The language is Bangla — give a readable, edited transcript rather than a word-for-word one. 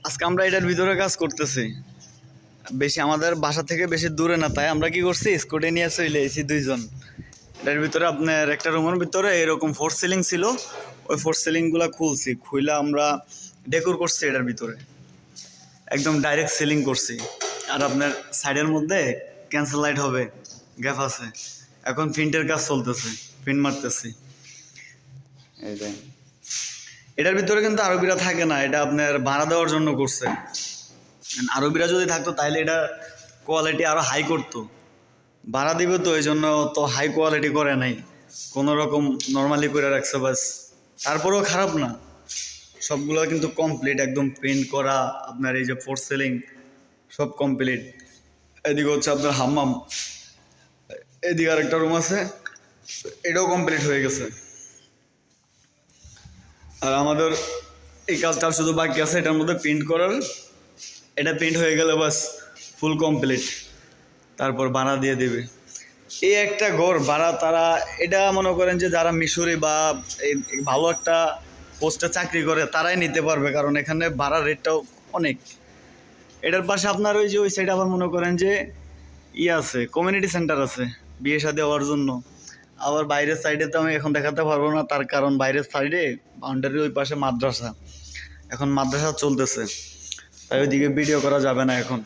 আজকে আমরা এটার ভিতরে কাজ করতেছি। বেশি আমাদের বাসা থেকে বেশি দূরে না, তাই আমরা কি করছি, স্কুটি নিয়ে চলে এসেছি দুইজন। এটার ভিতরে আপনার একটা রুমের ভিতরে এরকম ফোর সিলিং ছিল, ওই ফোর সিলিংগুলো খুলছি, খুইলা আমরা ডেকোর করছি এটার ভিতরে, একদম ডাইরেক্ট সিলিং করছি। আর আপনার সাইডের মধ্যে ক্যান্সেল লাইট হবে, গ্যাপ আছে। এখন প্রিন্টের কাজ চলতেছে, প্রিন্ট মারতেছি। এইটাই, এটার ভিতরে কিন্তু আরবিরা থাকে না, এটা আপনার ভাড়া দেওয়ার জন্য করছে। আরবিরা যদি থাকতো তাহলে এটা কোয়ালিটি আরও হাই করতো, ভাড়া দিবে তো, এই জন্য তো হাই কোয়ালিটি করে নাই, কোনো রকম নর্মালি করে রাখছে বাস। তারপরেও খারাপ না, সবগুলো কিন্তু কমপ্লিট, একদম প্রিন্ট করা। আপনার এই যে ফোর সিলিং সব কমপ্লিট। এদিকে হচ্ছে আপনার হাম্মাম, এদিকে আরেকটা রুম আছে, এটাও কমপ্লিট হয়ে গেছে। আর আমাদের এই কাজটা শুধু বাকি আছে এটার মধ্যে প্রিন্ট করার। এটা প্রিন্ট হয়ে গেলে বাস ফুল কমপ্লিট, তারপর ভাড়া দিয়ে দেবে। এই একটা ঘর ভাড়া তারা, এটা মনে করেন যে যারা মিশরি বা এই ভালো একটা পোস্টে চাকরি করে তারাই নিতে পারবে, কারণ এখানে ভাড়ার রেটটাও অনেক। এটার পাশে আপনার ওই যে ওই সাইডে আবার মনে করেন যে আছে, কমিউনিটি সেন্টার আছে বিয়ে শাদী হওয়ার জন্য। আবার বাইরের সাইডে তো আমি এখন দেখাতে পারবো না, তার কারণ বাইরের সাইডে বাউন্ডারির ওই পাশে মাদ্রাসা, এখন মাদ্রাসা চলতেছে, তাই ওইদিকে ভিডিও করা যাবে না এখন।